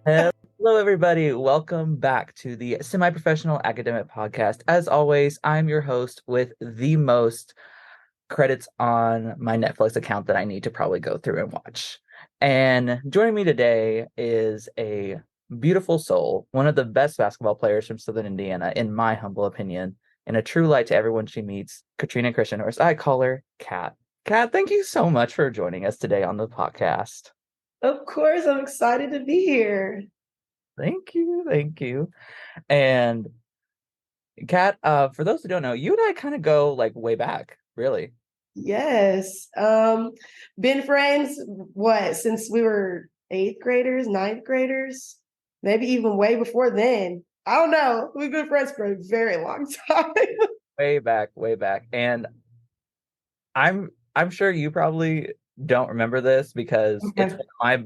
Hello, everybody. Welcome back to the Semi-Professional Academic Podcast. As always, I'm your host with the most credits on my Netflix account that I need to probably go through and watch. And joining me today is a beautiful soul, one of the best basketball players from Southern Indiana, in my humble opinion, and a true light to everyone she meets, Katrina Christian, or as I call her, Kat. Kat, thank you so much for joining us today on the podcast. Of course, I'm excited to be here. Thank you, thank you. And Kat, for those who don't know, you and I kind of go like way back, really. Yes. Been friends, since we were eighth graders, ninth graders, maybe even way before then. I don't know. We've been friends for a very long time. Way back, way back. And I'm sure you probably don't remember this because it's Okay. one of my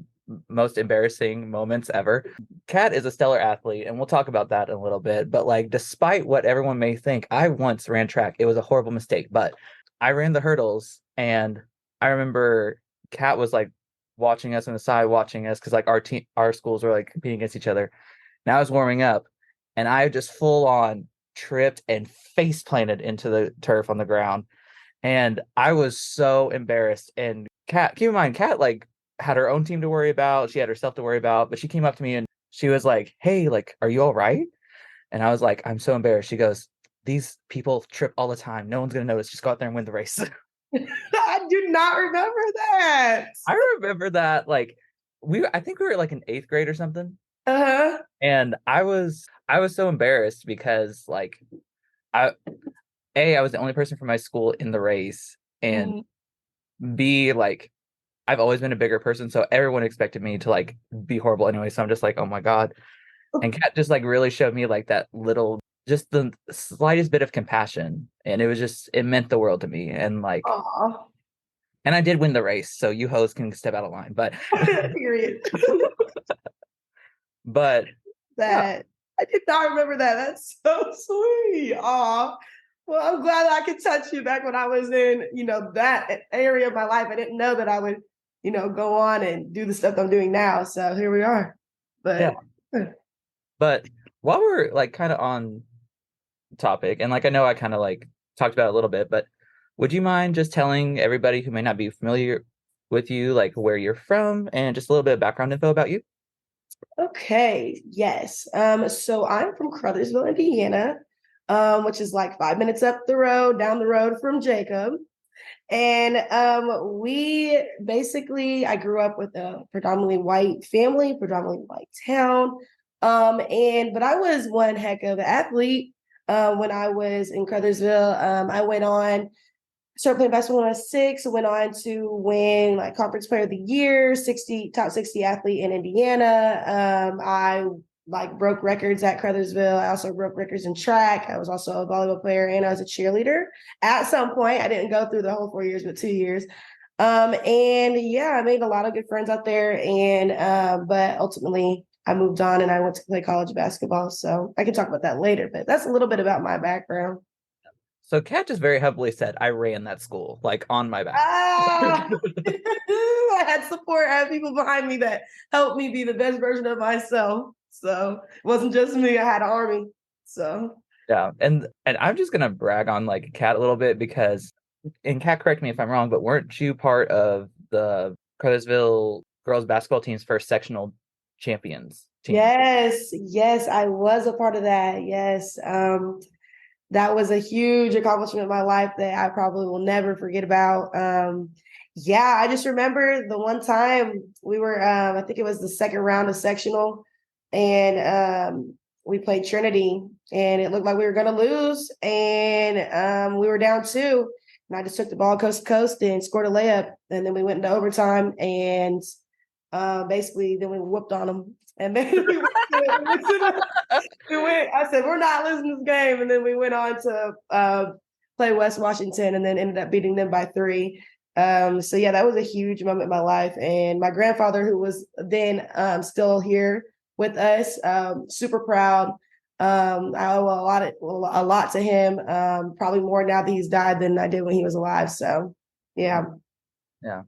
most embarrassing moments ever. Kat is a stellar athlete, and we'll talk about that in a little bit. But like, despite what everyone may think, I once ran track. It was a horrible mistake, but I ran the hurdles, and I remember Kat was like watching us on the side, watching us because like our schools were like competing against each other. And I was warming up, and I just full on tripped and face planted into the turf on the ground. And I was so embarrassed. And Kat, keep in mind, Kat like had her own team to worry about. She had herself to worry about. But she came up to me and she was like, "Hey, like, are you all right?" And I was like, "I'm so embarrassed." She goes, "These people trip all the time. No one's gonna notice. Just go out there and win the race." I do not remember that. I remember that like I think we were like in eighth grade or something. Uh-huh. And I was so embarrassed because like I I was the only person from my school in the race, and Mhm. B, like I've always been a bigger person, so everyone expected me to like be horrible anyway. So I'm just like, oh my God. And Kat just like really showed me like that little, just the slightest bit of compassion. And it meant the world to me. And like, Aw. and I did win the race. So you hoes can step out of line. Period. But yeah, That I did not remember that. That's so sweet. Aw. Well, I'm glad I could touch you back when I was in, that area of my life. I didn't know that I would, go on and do the stuff I'm doing now. So here we are. yeah. But But while we're like kind of on topic, and like I know I kind of like talked about it a little bit, but would you mind just telling everybody who may not be familiar with you, like where you're from and just a little bit of background info about you? okay, yes. So I'm from Crothersville, Indiana, which is like 5 minutes up the road, down the road from Jacob. And we basically, I grew up with a predominantly white family, predominantly white town. But I was one heck of an athlete when I was in Crothersville. I went on, started playing basketball when I was 6, went on to win like conference player of the year, top 60 athlete in Indiana. I like broke records at Crothersville. I also broke records in track. I was also a volleyball player and I was a cheerleader at some point. I didn't go through the whole 4 years, but 2 years. And yeah, I made a lot of good friends out there. But ultimately I moved on and I went to play college basketball. So I can talk about that later, but that's a little bit about my background. So Kat just very humbly said, I ran that school, like on my back. Ah, I had support. I had people behind me that helped me be the best version of myself. So it wasn't just me. I had an army. So Yeah. And I'm just gonna brag on like Kat a little bit because, and Kat, correct me if I'm wrong, but weren't you part of the Cartersville girls basketball team's first sectional champions team? yes, I was a part of that. Yes. That was a huge accomplishment in my life that I probably will never forget about. Yeah, I just remember the one time we were, I think it was the second round of sectional, and we played Trinity, and it looked like we were going to lose, and we were down 2, and I just took the ball coast to coast and scored a layup, and then we went into overtime, and basically then we whooped on them, and then I said, we're not losing this game. And then we went on to play West Washington and then ended up beating them by 3. So yeah, that was a huge moment in my life. And my grandfather, who was then still here with us, super proud. I owe a lot to him, probably more now that he's died than I did when he was alive. So yeah. Yeah.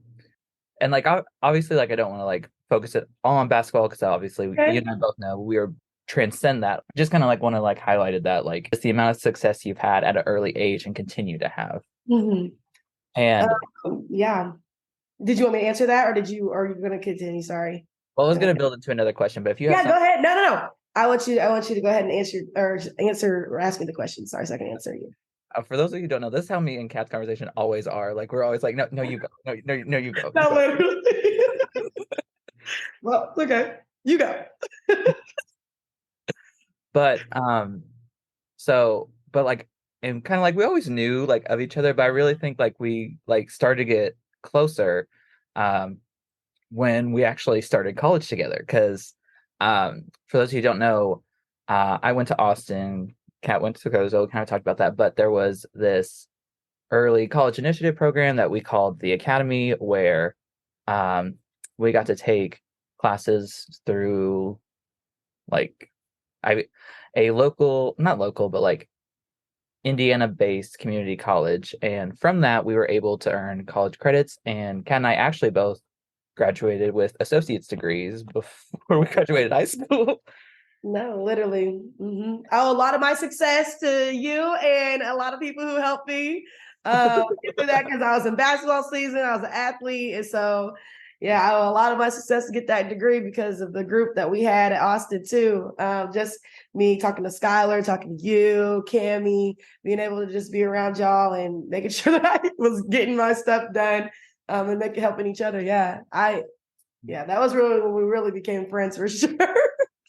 And like obviously like I don't want to like focus it all on basketball because obviously Okay. you and I both know we are transcend that. Just kind of like want to like highlighted that like just the amount of success you've had at an early age and continue to have. Mhm. And Yeah. Did you want me to answer that, or are you going to continue? Sorry. well, I was going to build into another question, but if you have Yeah, go something ahead. No, no, no. I want you to go ahead and answer or ask me the question. Sorry, so I can answer you. for those of you who don't know, this is how me and Kat's conversation always are. Like we're always like, no, no, you go, no, you go, you No, go. literally. Well, okay. You go. But so but like and kind of like we always knew like of each other, but I really think like we like started to get closer um when we actually started college together. Because for those of you who don't know, I went to Austin, Kat went to Kozo, kind of talked about that, but there was this early college initiative program that we called the Academy, where um we got to take classes through like I a local, not local, but like Indiana-based community college, and from that we were able to earn college credits. And Kat and I actually both graduated with associate's degrees before we graduated high school. No, literally. I owe a lot of my success to you and a lot of people who helped me get through that, because I was in basketball season, I was an athlete. And so, yeah, I owe a lot of my success to get that degree because of the group that we had at Austin, too. Just me talking to Skylar, talking to you, Cammie, being able to just be around y'all and making sure that I was getting my stuff done and helping each other. Yeah, that was really when we really became friends for sure.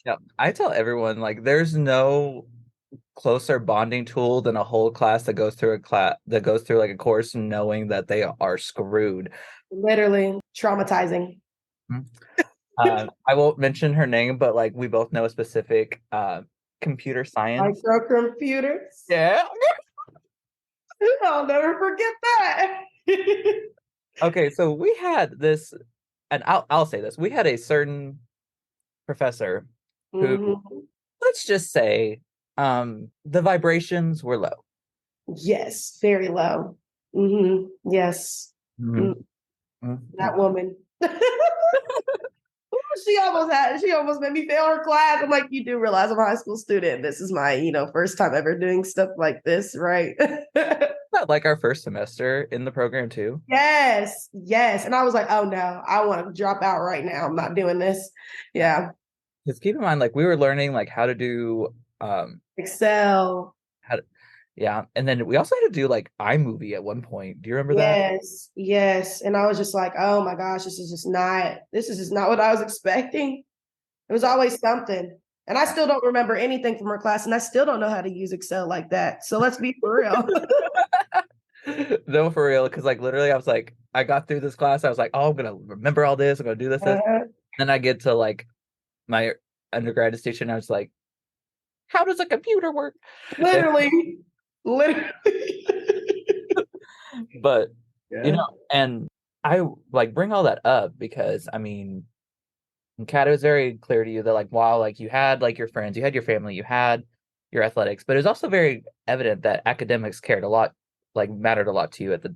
Yeah, I tell everyone like there's no closer bonding tool than a whole class that goes through like a course knowing that they are screwed. Literally traumatizing. Mhm. I won't mention her name, but like we both know a specific computer science. Microcomputers. Yeah. I'll never forget that. Okay, so we had this, and I'll say this: we had a certain professor who, Mhm. let's just say, the vibrations were low. Yes, very low. Yes. Mhm, Mm, mhm. that woman. She almost made me fail her class. I'm like, you do realize I'm a high school student. This is my, first time ever doing stuff like this, right? Not like our first semester in the program too. Yes, yes. And I was like, oh no, I want to drop out right now. I'm not doing this. Yeah. Because keep in mind, like we were learning like how to do Excel. how to, yeah, and then we also had to do like iMovie at one point. Do you remember that? Yes, yes. And I was just like, oh my gosh, this is just not what I was expecting. It was always something. And I still don't remember anything from her class, and I still don't know how to use Excel like that. So let's be for real. No, for real. Because like literally, I was like, I got through this class. I was like, oh, I'm gonna remember all this. I'm gonna do this. Uh, Then I get to like my undergraduate station. I was like, how does a computer work? literally, literally. But Yeah. and I like bring all that up because I mean, Kat, it was very clear to you that like while like you had like your friends, you had your family, you had your athletics, but it was also very evident that academics cared a lot, like mattered a lot to you at the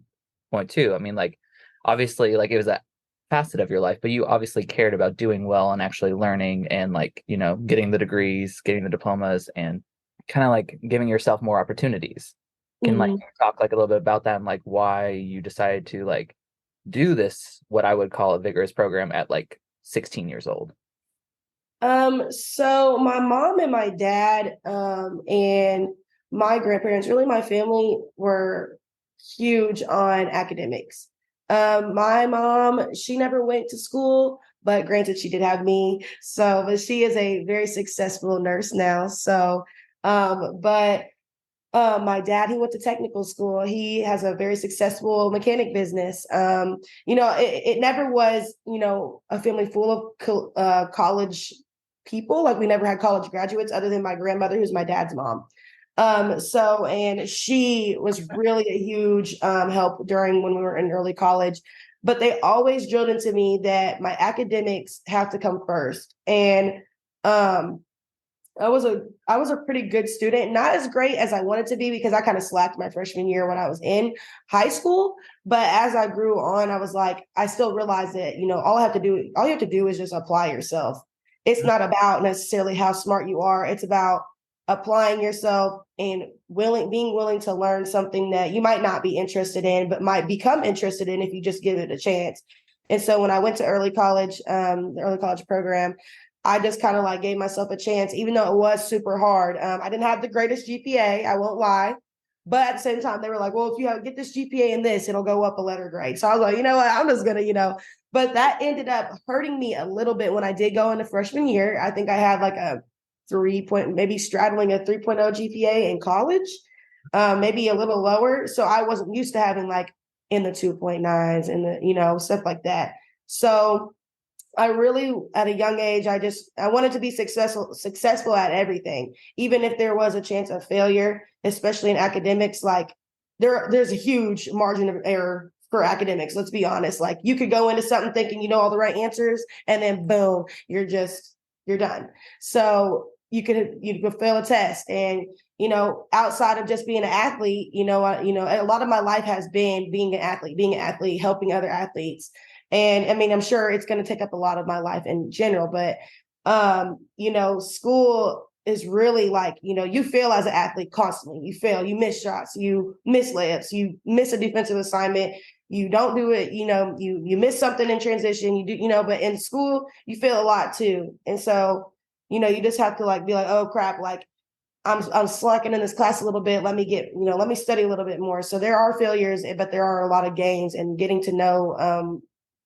point too. I mean, like obviously like it was a facet of your life, but you obviously cared about doing well and actually learning and like, getting the degrees, getting the diplomas, and kind of like giving yourself more opportunities. Can like Mhm. talk like a little bit about that and like why you decided to like do this, what I would call a vigorous program at like 16 years old. So my mom and my dad, and my grandparents, really my family, were huge on academics. My mom, she never went to school, but granted, she did have me. But she is a very successful nurse now. But my dad, he went to technical school. He has a very successful mechanic business. It never was, a family full of college people. Like we never had college graduates other than my grandmother, who's my dad's mom. And she was really a huge help during when we were in early college. But they always drilled into me that my academics have to come first. And I was a pretty good student, not as great as I wanted to be because I kind of slacked my freshman year when I was in high school. But as I grew on, I was like, I still realized that, all you have to do is just apply yourself. It's not about necessarily how smart you are. It's about applying yourself and being willing to learn something that you might not be interested in, but might become interested in if you just give it a chance. And so when I went to early college, the early college program, I just kind of like gave myself a chance, even though it was super hard. I didn't have the greatest GPA, I won't lie. But at the same time, they were like, well, if you get this GPA in this, it'll go up a letter grade. So I was like, you know what, I'm just gonna, but that ended up hurting me a little bit when I did go into freshman year. I think I had like a maybe straddling a 3.0 GPA in college, maybe a little lower. So I wasn't used to having like in the 2.9s and stuff like that. So I really, at a young age, I wanted to be successful at everything, even if there was a chance of failure, especially in academics. Like there's a huge margin of error for academics. Let's be honest. Like you could go into something thinking you know all the right answers, and then boom, you're done. So you could fail a test, and outside of just being an athlete, a lot of my life has been being an athlete, helping other athletes. And I mean, I'm sure it's going to take up a lot of my life in general, but school is really like, you fail as an athlete constantly. You fail, you miss shots, you miss layups, you miss a defensive assignment, you don't do it, you miss something in transition, you do, but in school, you fail a lot too. And so, you just have to like be like, oh crap, like I'm slacking in this class a little bit. Let me study a little bit more. So there are failures, but there are a lot of gains, and getting to know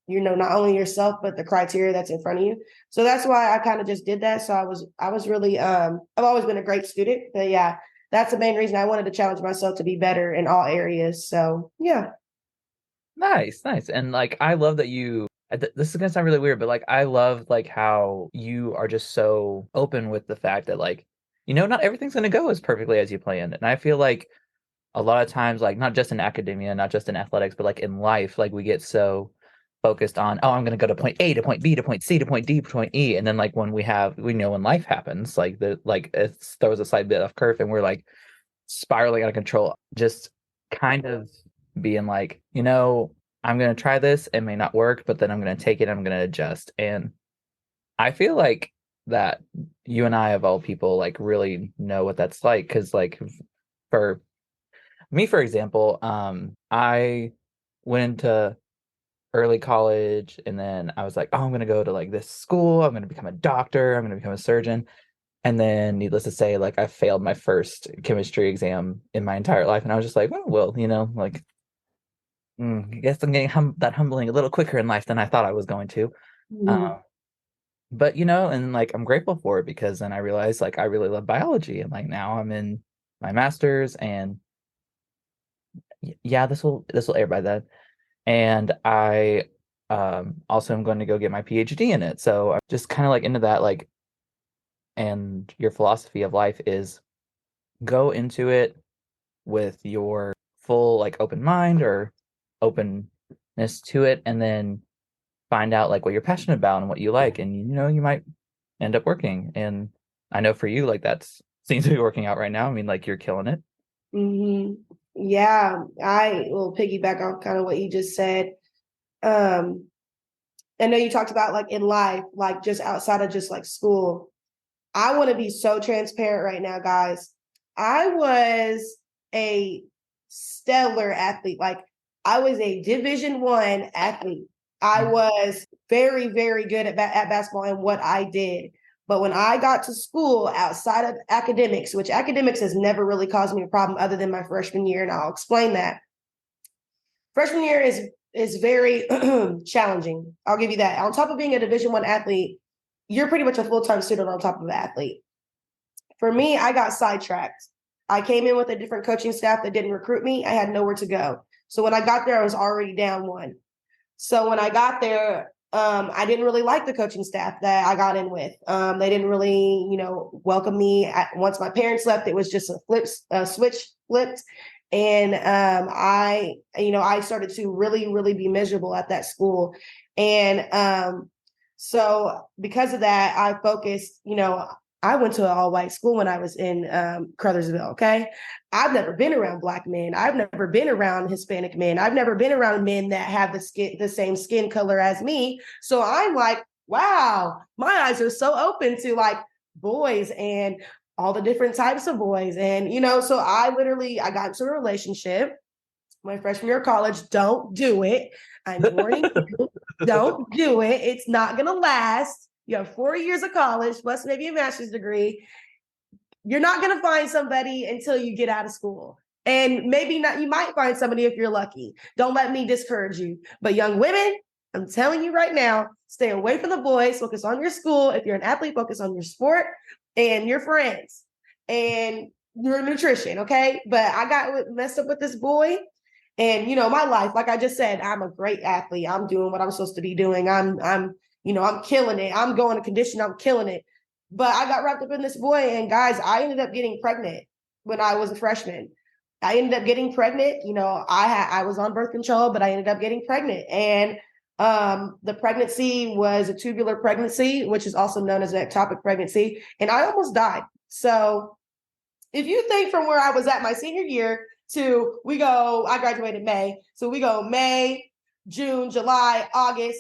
not only yourself, but the criteria that's in front of you. So that's why I kind of just did that. So I was really, I've always been a great student, but yeah, that's the main reason I wanted to challenge myself to be better in all areas. So yeah. Nice, nice. And like I love that this is gonna sound really weird, but like I love like how you are just so open with the fact that like, not everything's gonna go as perfectly as you planned. And I feel like a lot of times, like not just in academia, not just in athletics, but like in life, like we get so focused on, oh, I'm gonna go to point A to point B to point C to point D to point E. And then like when life happens, like it throws a slight bit off curve and we're like spiraling out of control, just kind of being like, I'm going to try this. It may not work, but then I'm going to take it. I'm going to adjust. And I feel like that you and I, of all people, like really know what that's like. Cause like for me, for example, I went into early college and then I was like, oh, I'm going to go to like this school. I'm going to become a doctor. I'm going to become a surgeon. And then, needless to say, like I failed my first chemistry exam in my entire life, and I was just like, oh, well, like, I guess I'm getting that humbling a little quicker in life than I thought I was going to. Mhm. Um, but and like I'm grateful for it because then I realized like I really love biology, and like now I'm in my master's, and yeah, this will air by then, and I also am going to go get my PhD in it. So I'm just kind of like into that, like, and your philosophy of life is go into it with your full like open mind or openness to it, and then find out like what you're passionate about and what you like, and you might end up working. And I know for you, like that's seems to be working out right now. I mean, like you're killing it. Mhm. Yeah, I will piggyback on kind of what you just said. Um, I know you talked about like in life, like just outside of just like school. I want to be so transparent right now, guys. I was a stellar athlete. Like I was a Division 1 athlete. I was very, very good at basketball and what I did. But when I got to school outside of academics, which academics has never really caused me a problem other than my freshman year, and I'll explain that. Freshman year is very challenging. I'll give you that. On top of being a Division 1 athlete, you're pretty much a full-time student on top of an athlete. For me, I got sidetracked. I came in with a different coaching staff that didn't recruit me. I had nowhere to go. So when I got there, I was already down one. So when I got there, I didn't really like the coaching staff that I got in with. They didn't really, welcome me. Once my parents left, it was just a switch flipped. And I started to really, really be miserable at that school. And so because of that, I focused, I went to an all-white school when I was in Crothersville, okay? I've never been around Black men. I've never been around Hispanic men. I've never been around men that have the same skin color as me. So I'm like, wow, my eyes are so open to like boys and all the different types of boys. And, so I got into a relationship my freshman year of college. Don't do it. I'm warning you, don't do it. It's not going to last. You have 4 years of college, plus maybe a master's degree. You're not going to find somebody until you get out of school. And maybe not, you might find somebody if you're lucky. Don't let me discourage you. But young women, I'm telling you right now, stay away from the boys, focus on your school. If you're an athlete, focus on your sport and your friends and your nutrition, okay? But I got messed up with this boy. And my life, like I just said, I'm a great athlete. I'm doing what I'm supposed to be doing. I'm killing it. I'm going to condition. I'm killing it. But I got wrapped up in this boy, and guys, I ended up getting pregnant when I was a freshman. I ended up getting pregnant. I was on birth control, but I ended up getting pregnant, and the pregnancy was a tubular pregnancy, which is also known as an ectopic pregnancy, and I almost died. So, if you think from where I was at my senior year to I graduated May, so we go May, June, July, August,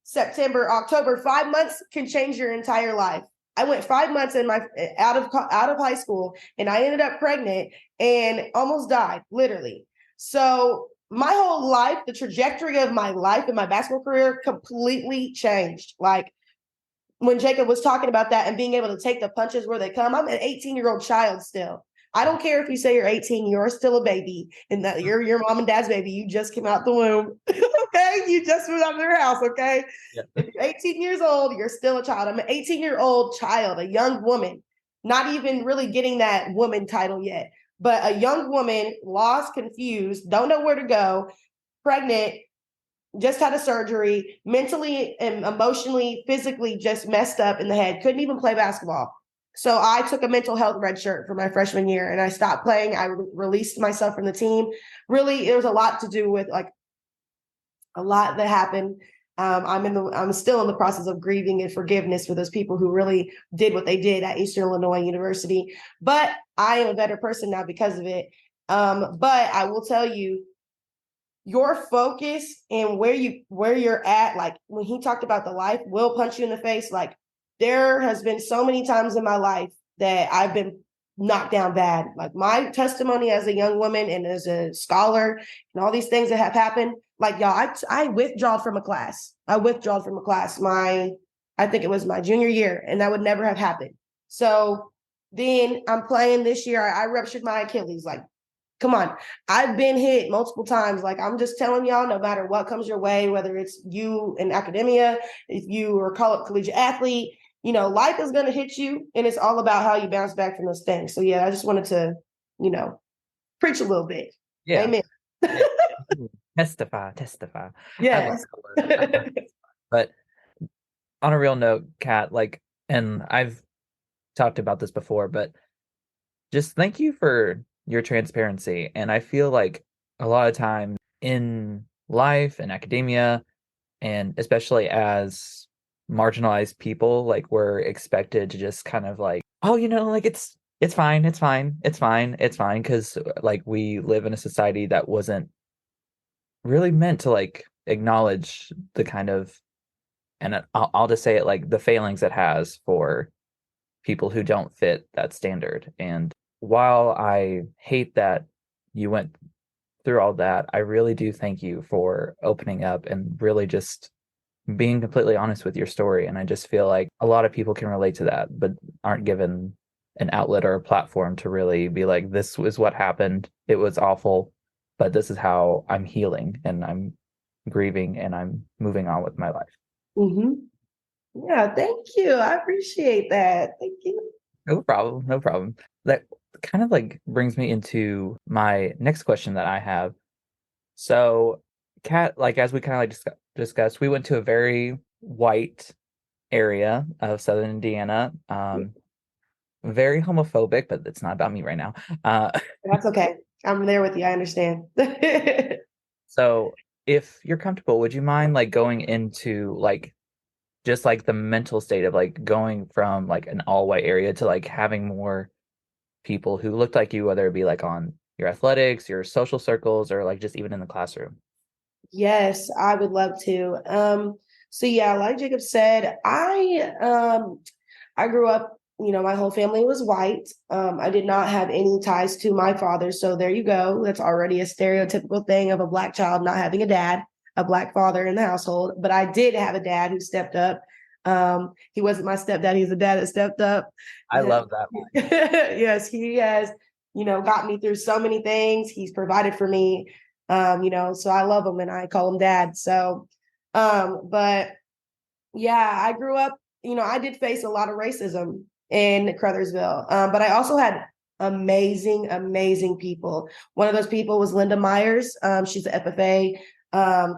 September, October. 5 months can change your entire life. I went 5 months out of high school, and I ended up pregnant and almost died, literally. So my whole life, the trajectory of my life and my basketball career completely changed. Like when Jacob was talking about that and being able to take the punches where they come, I'm an 18-year-old child still. I don't care if you say you're 18, you're still a baby, and that you're your mom and dad's baby. You just came out the womb. Okay? You just moved out of their house, okay? Yeah. If you're 18 years old, you're still a child. I'm an 18-year-old child, a young woman, not even really getting that woman title yet, but a young woman, lost, confused, don't know where to go, pregnant, just had a surgery, mentally and emotionally, physically just messed up in the head, couldn't even play basketball. So I took a mental health red shirt for my freshman year, and I stopped playing. I released myself from the team. Really, it was a lot to do with like a lot that happened. I'm still in the process of grieving and forgiveness for those people who really did what they did at Eastern Illinois University. But I am a better person now because of it. But I will tell you, your focus and where you're at, like when he talked about the life will punch you in the face, like there has been so many times in my life that I've been knocked down bad. Like my testimony as a young woman and as a scholar and all these things that have happened, like y'all, I withdrawed from a class. I think it was my junior year, and that would never have happened. So then I'm playing this year. I ruptured my Achilles. Like, come on. I've been hit multiple times. Like, I'm just telling y'all, no matter what comes your way, whether it's you in academia, if you are a collegiate athlete, life is going to hit you, and it's all about how you bounce back from those things. So yeah, I just wanted to, preach a little bit. Yeah. Amen. Yeah. Testify. Yes. But on a real note, Kat, like, and I've talked about this before, but just thank you for your transparency. And I feel like a lot of time in life and academia, and especially as marginalized people, like we're expected to just kind of like, oh, like it's fine, because like we live in a society that wasn't really meant to like acknowledge the kind of, and I'll just say it, like the failings it has for people who don't fit that standard. And while I hate that you went through all that, I really do thank you for opening up and really just being completely honest with your story. And I just feel like a lot of people can relate to that, but aren't given an outlet or a platform to really be like, this was what happened. It was awful, but this is how I'm healing and I'm grieving and I'm moving on with my life. Mm-hmm. Yeah, thank you. I appreciate that. Thank you. No problem. That kind of like brings me into my next question that I have. So, Kat, like as we kind of like discussed, we went to a very white area of Southern Indiana. Very homophobic, but it's not about me right now. That's okay. I'm there with you. I understand. So, if you're comfortable, would you mind like going into like just like the mental state of like going from like an all white area to like having more people who looked like you, whether it be like on your athletics, your social circles, or like just even in the classroom? Yes, I would love to. So yeah, like Jacob said, I grew up, my whole family was white. I did not have any ties to my father. So there you go. That's already a stereotypical thing of a black child not having a dad, a black father in the household. But I did have a dad who stepped up. He wasn't my stepdad, he's the dad that stepped up. I love that line. Yes, he has, got me through so many things. He's provided for me. So I love him and I call him dad. So but yeah, I grew up, I did face a lot of racism in Crothersville. But I also had amazing, amazing people. One of those people was Linda Myers. She's the FFA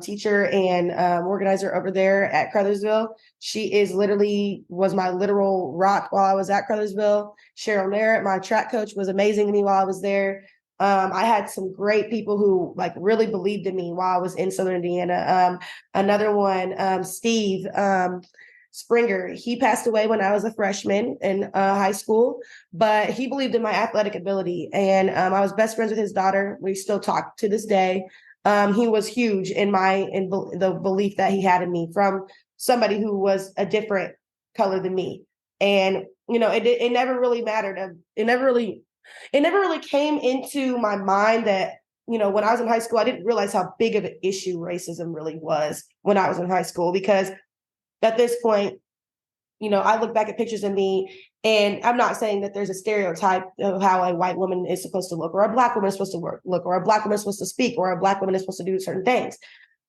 teacher and organizer over there at Crothersville. She is literally was my literal rock while I was at Crothersville. Cheryl Merritt, my track coach, was amazing to me while I was there. I had some great people who like really believed in me while I was in Southern Indiana. Another one, Steve Springer, he passed away when I was a freshman in high school, but he believed in my athletic ability. And I was best friends with his daughter. We still talk to this day. He was huge in the belief that he had in me from somebody who was a different color than me. And, it never really mattered. It never really came into my mind that, when I was in high school, I didn't realize how big of an issue racism really was when I was in high school, because at this point, I look back at pictures of me, and I'm not saying that there's a stereotype of how a white woman is supposed to look, or a black woman is supposed to look, or a black woman is supposed to speak, or a black woman is supposed to do certain things.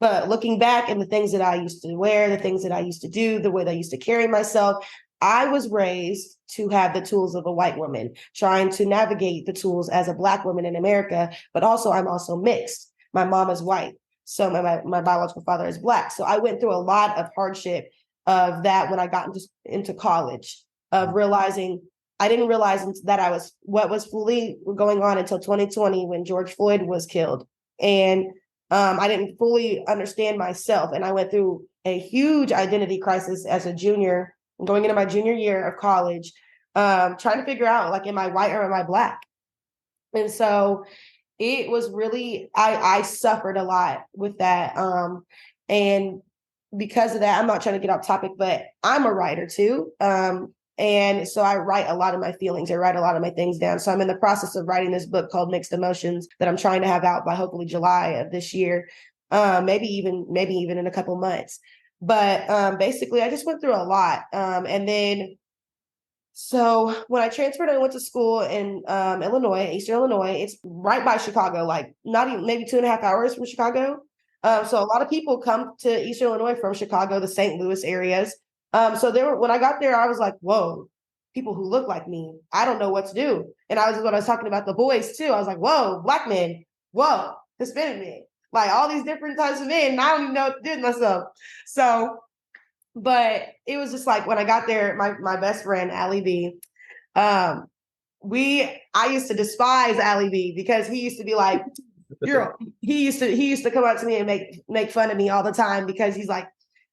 But looking back and the things that I used to wear, the things that I used to do, the way that I used to carry myself, I was raised to have the tools of a white woman, trying to navigate the tools as a black woman in America, but also I'm also mixed. My mom is white, so my biological father is black. So I went through a lot of hardship of that when I got into college, of realizing I didn't realize that I was what was fully going on until 2020 when George Floyd was killed. And I didn't fully understand myself. And I went through a huge identity crisis as a junior, going into my junior year of college, trying to figure out, like, am I white or am I black? And so it was really, I suffered a lot with that. And because of that, I'm not trying to get off topic, but I'm a writer too. And so I write a lot of my feelings. I write a lot of my things down. So I'm in the process of writing this book called Mixed Emotions that I'm trying to have out by hopefully July of this year. Maybe even in a couple months. But basically I just went through a lot. And then so when I transferred, I went to school in Illinois, Eastern Illinois. It's right by Chicago, like not even maybe 2.5 hours from Chicago. So a lot of people come to Eastern Illinois from Chicago, the St. Louis areas. So when I got there, I was like, whoa, people who look like me. I don't know what to do. And when I was talking about the boys too, I was like, whoa, black men, whoa, Hispanic men, like all these different types of men. And I don't even know what to do with myself. So, but it was just like when I got there, my best friend, Allie B, I used to despise Allie B because he used to be like, he used to come up to me and make fun of me all the time because he's like,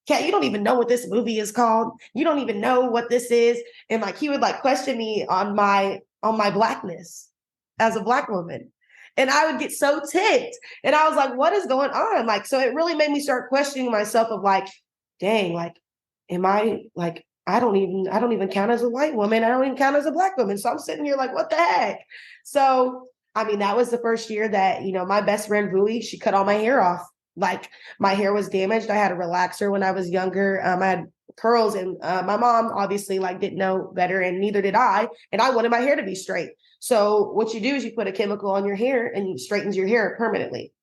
Kat, you don't even know what this movie is called. You don't even know what this is. And like he would like question me on my blackness as a black woman. And I would get so ticked. And I was like, what is going on? Like, so it really made me start questioning myself of like, dang, like, am I like, I don't even count as a white woman. I don't even count as a black woman. So I'm sitting here like, what the heck? So I mean, that was the first year that, my best friend Vui, she cut all my hair off. Like my hair was damaged. I had a relaxer when I was younger. I had curls, and my mom obviously like didn't know better, and neither did I. And I wanted my hair to be straight. So what you do is you put a chemical on your hair and it straightens your hair permanently.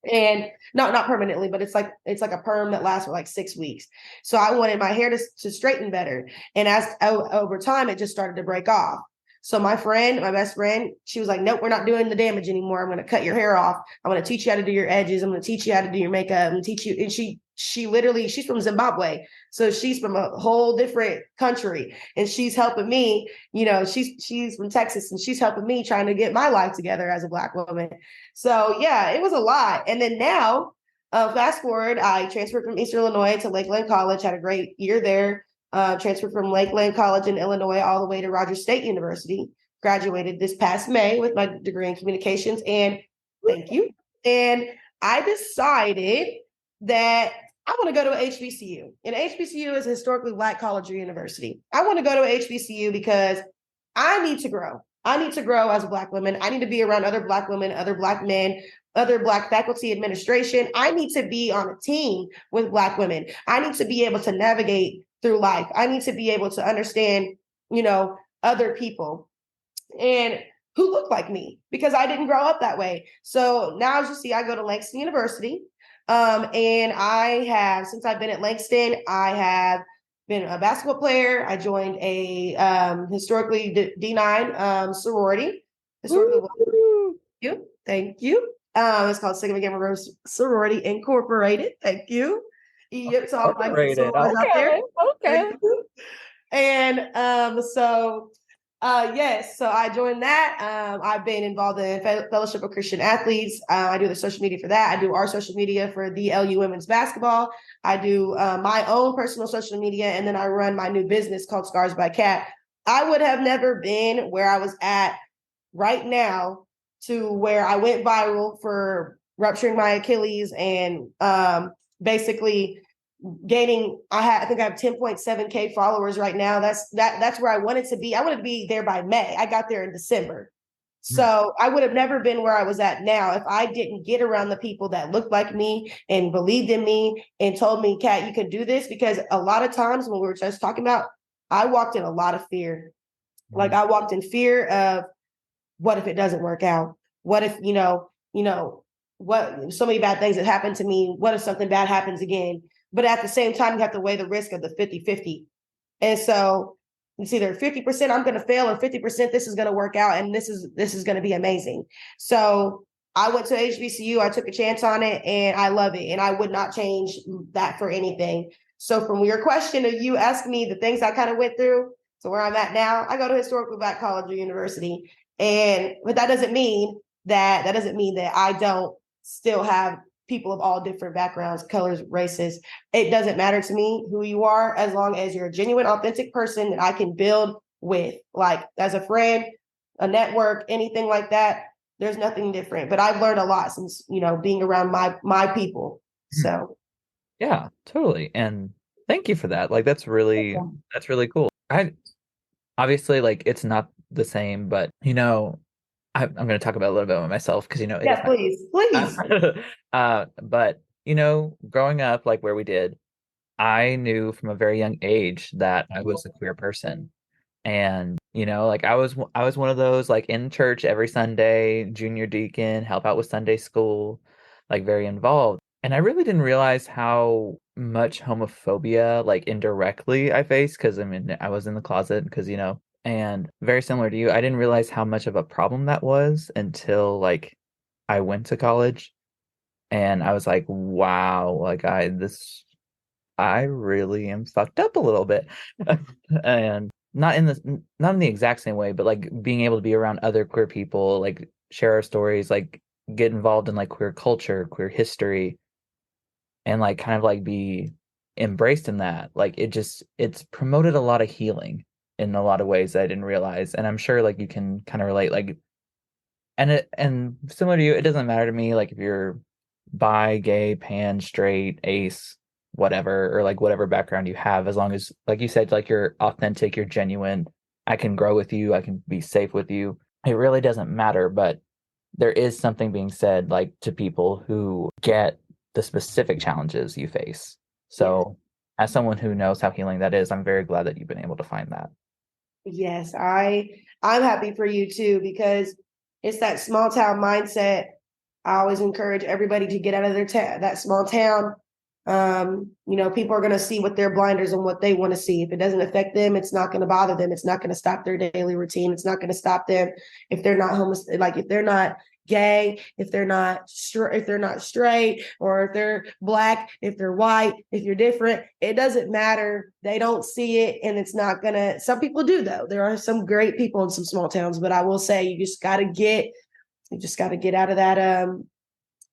And not permanently, but it's like a perm that lasts for like 6 weeks. So I wanted my hair to straighten better. And as over time, it just started to break off. So my best friend, she was like, nope, we're not doing the damage anymore. I'm going to cut your hair off. I'm going to teach you how to do your edges. I'm going to teach you how to do your makeup. I'm going to teach you. And she literally, she's from Zimbabwe. So she's from a whole different country, and she's helping me, she's from Texas, and she's helping me trying to get my life together as a black woman. So yeah, it was a lot. And then now Fast forward, I transferred from Eastern Illinois to Lakeland College, had a great year there. Transferred from Lakeland College in Illinois all the way to Rogers State University. Graduated this past May with my degree in communications, and thank you. And I decided that I want to go to a HBCU. And HBCU is a historically Black college or university. I want to go to a HBCU because I need to grow. I need to grow as a Black woman. I need to be around other Black women, other Black men, other Black faculty administration. I need to be on a team with Black women. I need to be able to navigate through life. I need to be able to understand, other people and who look like me because I didn't grow up that way. So now, as you see, I go to Langston University. And I have, since I've been at Langston, I have been a basketball player. I joined a historically D9 sorority. Historically, thank you. It's called Sigma Gamma Rho Sorority Incorporated. Thank you. It's all my sorors out there. Okay. And yes, so I joined that. I've been involved in Fellowship of Christian Athletes. I do the social media for that. I do our social media for the LU women's basketball. I do my own personal social media, and then I run my new business called Scars by Cat. I would have never been where I was at right now to where I went viral for rupturing my Achilles and basically gaining. I think I have 10.7K followers right now. That's where I wanted to be. I wanted to be there by May. I got there in December. So I would have never been where I was at now if I didn't get around the people that looked like me and believed in me and told me, Kat, you can do this. Because a lot of times when we were just talking about, I walked in a lot of fear. Like I walked in fear of what if it doesn't work out? What if, what so many bad things that happened to me? What if something bad happens again? But at the same time, you have to weigh the risk of the 50-50. And so it's either 50% I'm going to fail or 50% this is going to work out. And this is going to be amazing. So I went to HBCU. I took a chance on it and I love it. And I would not change that for anything. So from your question of you asking me the things I kind of went through to where I'm at now, I go to historically Black college or university. But that doesn't mean that I don't still have people of all different backgrounds, colors, races. It doesn't matter to me who you are, as long as you're a genuine, authentic person that I can build with, like as a friend, a network, anything like that. There's nothing different. But I've learned a lot since, being around my people. So yeah, totally. And thank you for that. Like that's really cool. I obviously like it's not the same, but I'm going to talk about a little bit about myself because yeah, please. But growing up like where we did, I knew from a very young age that I was a queer person. And like I was one of those like in church every Sunday, junior deacon, help out with Sunday school, like very involved. And I really didn't realize how much homophobia like indirectly I faced because I was in the closet because and very similar to you, I didn't realize how much of a problem that was until like I went to college and I was like, wow, like I really am fucked up a little bit. And not in the exact same way, but like being able to be around other queer people, like share our stories, like get involved in like queer culture, queer history, and like kind of like be embraced in that. Like it's promoted a lot of healing in a lot of ways that I didn't realize. And I'm sure like you can kind of relate, like and similar to you, it doesn't matter to me like if you're bi, gay, pan, straight, ace, whatever, or like whatever background you have, as long as like you said, like you're authentic, you're genuine, I can grow with you, I can be safe with you. It really doesn't matter, but there is something being said like to people who get the specific challenges you face. So as someone who knows how healing that is, I'm very glad that you've been able to find that. Yes, I'm happy for you too, because it's that small town mindset. I always encourage everybody to get out of that small town. People are going to see with their blinders and what they want to see. If it doesn't affect them, it's not going to bother them. It's not going to stop their daily routine. It's not going to stop them if they're not if they're not gay, if they're not straight, or if they're Black, if they're white, if you're different. It doesn't matter. They don't see it, and it's not gonna. Some people do though. There are some great people in some small towns, but I will say you just got to get out of that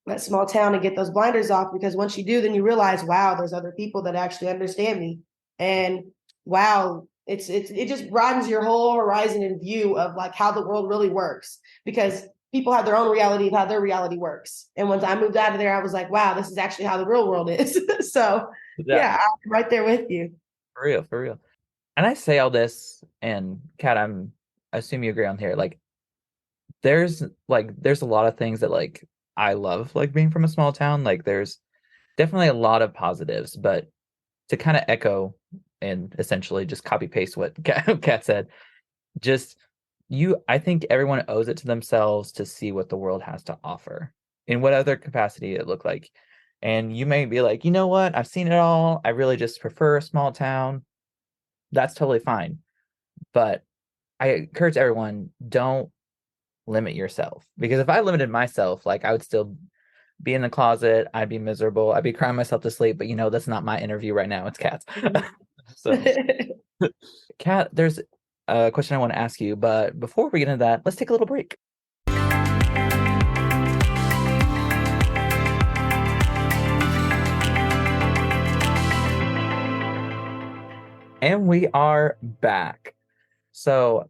that small town and get those blinders off, because once you do, then you realize, wow, there's other people that actually understand me. And wow, it just broadens your whole horizon and view of like how the world really works, because people have their own reality of how their reality works. And once I moved out of there, I was like, wow, this is actually how the real world is. So Yeah, yeah, I'm right there with you. for real, for real. And I say all this, and Kat, I assume you agree on here. There's a lot of things that like I love, like being from a small town. Like there's definitely a lot of positives, but to kind of echo and essentially just copy paste what Kat said, just I think everyone owes it to themselves to see what the world has to offer in what other capacity it look like. And you may be like, you know what, I've seen it all. I really just prefer a small town. That's totally fine. But I encourage everyone, don't limit yourself, because if I limited myself, like I would still be in the closet, I'd be miserable, I'd be crying myself to sleep. But that's not my interview right now, it's Kat's. So Kat, there's a question I want to ask you, but before we get into that, let's take a little break. And we are back. So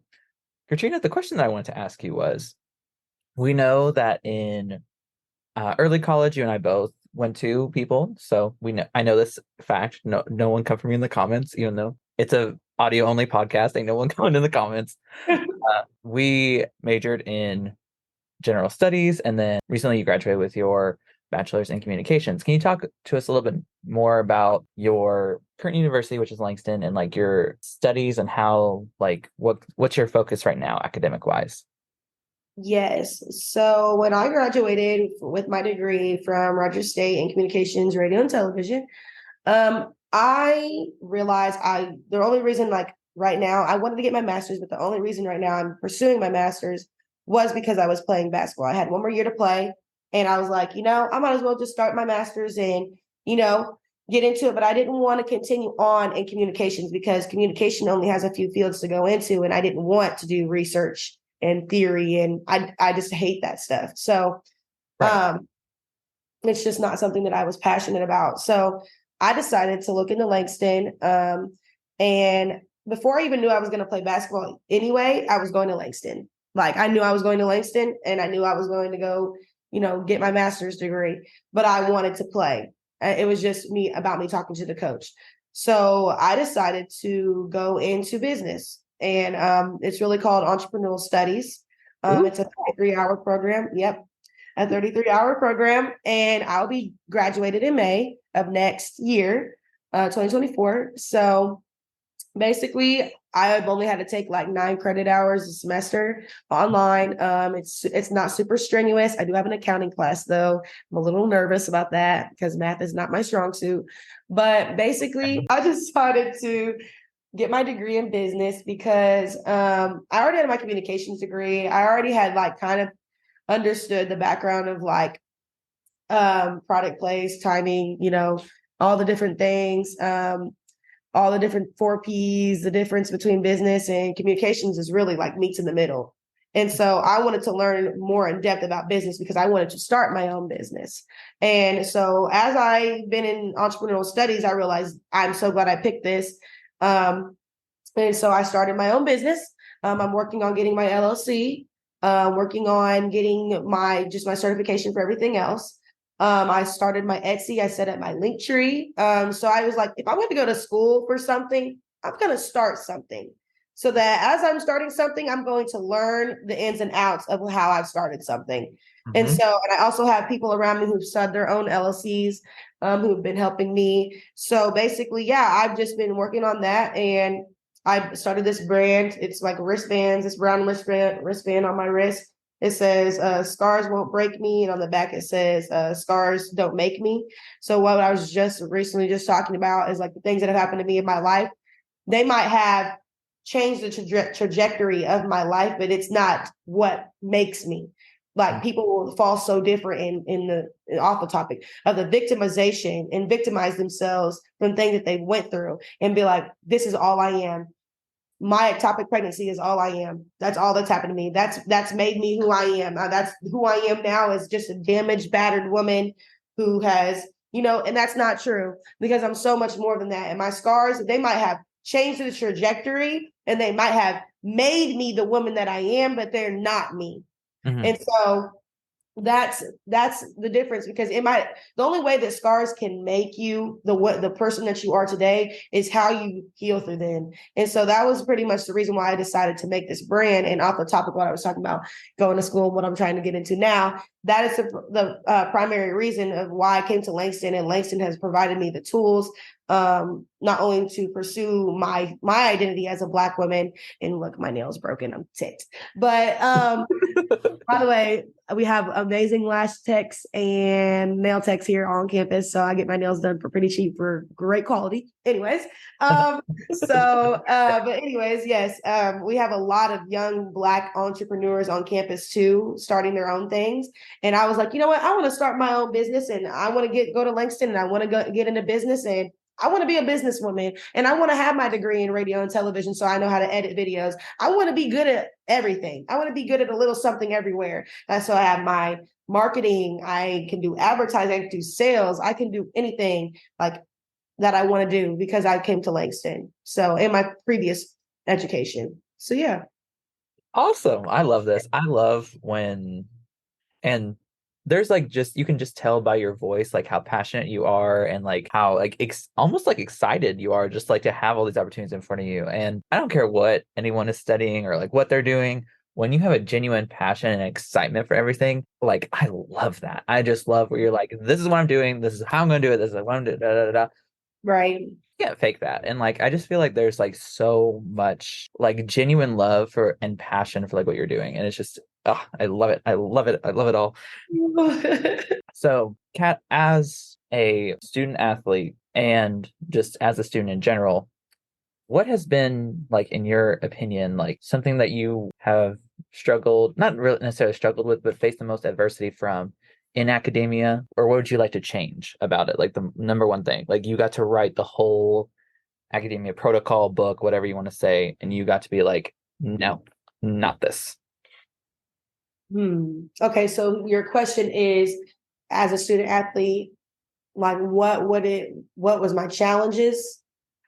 Katrina, the question that I wanted to ask you was, we know that in early college, you and I both went to people, so I know this fact. No one come for me in the comments, even though it's a audio only podcast. Ain't no one coming in the comments. We majored in general studies, and then recently you graduated with your bachelor's in communications. Can you talk to us a little bit more about your current university, which is Langston, and like your studies and how like what's your focus right now academic wise? Yes. So when I graduated with my degree from Rogers State in communications, radio, and television, I realized the only reason, like right now, I wanted to get my master's, but the only reason right now I'm pursuing my master's was because I was playing basketball. I had one more year to play, and I was like, I might as well just start my master's and, get into it. But I didn't want to continue on in communications, because communication only has a few fields to go into, and I didn't want to do research and theory, and I just hate that stuff. So Right. it's just not something that I was passionate about. So I decided to look into Langston. And before I even knew I was going to play basketball anyway, I was going to Langston. Like I knew I was going to Langston, and I knew I was going to go, get my master's degree, but I wanted to play. It was just me talking to the coach. So I decided to go into business, and it's really called entrepreneurial studies. It's a 33-hour program. Yep, a 33-hour program, and I'll be graduated in May of next year, 2024. So basically, I've only had to take like 9 credit hours a semester online. It's not super strenuous. I do have an accounting class though. I'm a little nervous about that because math is not my strong suit. But basically, I decided to get my degree in business because I already had my communications degree. I already had like kind of understood the background of like product place, timing, all the different things, all the different 4Ps, the difference between business and communications is really like meets in the middle. And so I wanted to learn more in depth about business because I wanted to start my own business. And so as I've been in entrepreneurial studies, I realized I'm so glad I picked this. And so I started my own business. I'm working on getting my LLC, working on getting my certification for everything else. I started my Etsy. I set up my Linktree. So I was like, if I'm going to go to school for something, I'm going to start something, so that as I'm starting something, I'm going to learn the ins and outs of how I've started something. And Mm-hmm. I also have people around me who've started their own LLCs, who've been helping me. So basically, yeah, I've just been working on that, and I started this brand. It's like wristbands, this brown wristband on my wrist. It says, scars won't break me. And on the back, it says, scars don't make me. So what I was just recently just talking about is like the things that have happened to me in my life. They might have changed the trajectory of my life, but it's not what makes me. Like people will fall so different off the topic of the victimization and victimize themselves from things that they went through and be like, this is all I am. my ectopic pregnancy is all I am. That's all that's happened to me. That's made me who I am. That's who I am now, is just a damaged, battered woman who has, and that's not true, because I'm so much more than that. And my scars, they might have changed the trajectory and they might have made me the woman that I am, but they're not me. Mm-hmm. And so that's the difference, because the only way that scars can make you the person that you are today is how you heal through them. And so that was pretty much the reason why I decided to make this brand. And off the topic, what I was talking about, going to school and what I'm trying to get into now, that is the primary reason of why I came to Langston. And Langston has provided me the tools, not only to pursue my identity as a Black woman. And look, my nail's broken, I'm ticked, but by the way, we have amazing lash techs and nail techs here on campus. So I get my nails done for pretty cheap for great quality. Anyways, but anyways, yes, we have a lot of young Black entrepreneurs on campus too, starting their own things. And I was like, you know what? I want to start my own business, and I want to go to Langston, and I want to get into business, and I want to be a businesswoman, and I want to have my degree in radio and television, so I know how to edit videos. I want to be good at everything. I want to be good at a little something everywhere. So I have my marketing. I can do advertising. I can do sales. I can do anything like that I want to do, because I came to Langston. So in my previous education. So yeah. Awesome. I love this. I love and there's like, just, you can just tell by your voice like how passionate you are, and like how like almost like excited you are, just like to have all these opportunities in front of you. And I don't care what anyone is studying or like what they're doing, when you have a genuine passion and excitement for everything, like I love that. I just love where you're like, this is what I'm doing, this is how I'm gonna do it, this is what I'm doing, da, da, da, da. Right. You can't fake that. And like I just feel like there's like so much like genuine love for and passion for like what you're doing. And it's just, oh, I love it. I love it. I love it all. So, Kat, as a student athlete and just as a student in general, what has been like, in your opinion, like something that you have struggled, not really necessarily struggled with, but faced the most adversity from in academia? Or what would you like to change about it? Like the number one thing, like you got to write the whole academia protocol book, whatever you want to say, and you got to be like, no, not this. Okay, so your question is, as a student athlete, like what was my challenges,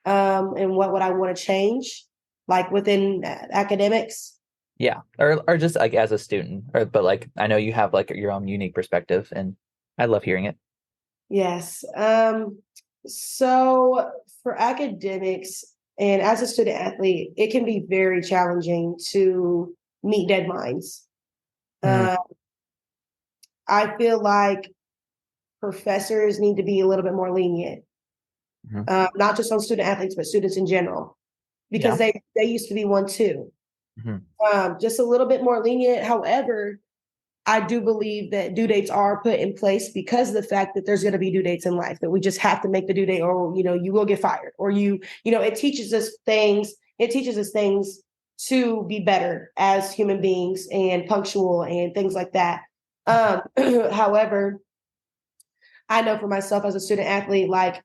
and what would I want to change, like within academics? Yeah, or just like as a student, or but like I know you have like your own unique perspective, and I love hearing it. Yes. So for academics and as a student athlete, it can be very challenging to meet deadlines. Mm, I feel like professors need to be a little bit more lenient, mhm. not just on student athletes, but students in general, because Yeah. they used to be one too. Mhm. Just a little bit more lenient. However, I do believe that due dates are put in place because of the fact that there's going to be due dates in life, that we just have to make the due date, or you will get fired, or it teaches us things. It teaches us things to be better as human beings and punctual and things like that. However, I know for myself as a student athlete, like,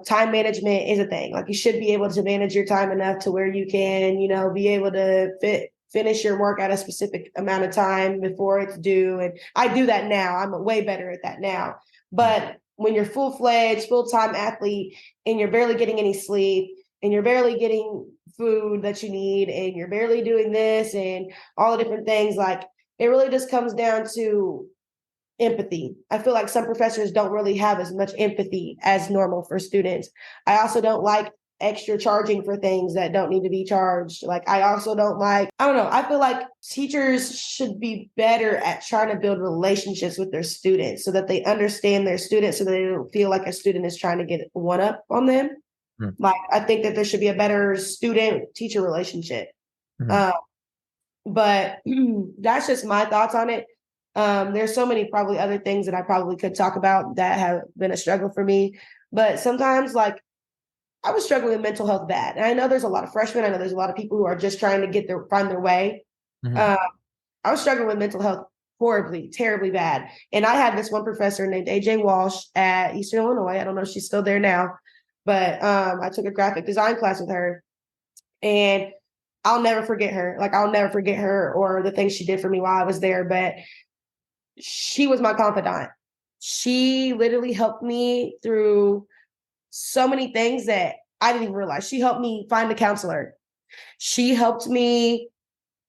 time management is a thing. Like you should be able to manage your time enough to where you can, be able to finish your work at a specific amount of time before it's due. And I do that now. I'm way better at that now. But when you're full-fledged, full-time athlete, and you're barely getting any sleep, and you're barely getting food that you need, and you're barely doing this and all the different things, like it really just comes down to empathy. I feel like some professors don't really have as much empathy as normal for students. I also don't like extra charging for things that don't need to be charged. Like I also don't like, I don't know, I feel like teachers should be better at trying to build relationships with their students so that they understand their students, so that they don't feel like a student is trying to get one up on them. Mhm. Like I think that there should be a better student teacher relationship. Mhm. Uh, but that's just my thoughts on it. There's so many probably other things that I probably could talk about that have been a struggle for me. But sometimes, like, I was struggling with mental health bad. And I know there's a lot of freshmen. I know there's a lot of people who are just trying to find their way. Mhm. Uh, I was struggling with mental health horribly, terribly bad. And I had this one professor named AJ Walsh at Eastern Illinois. I don't know if she's still there now, but I took a graphic design class with her. And I'll never forget her. Like, I'll never forget her or the things she did for me while I was there. But she was my confidant. She literally helped me through so many things that I didn't even realize. She helped me find a counselor. She helped me,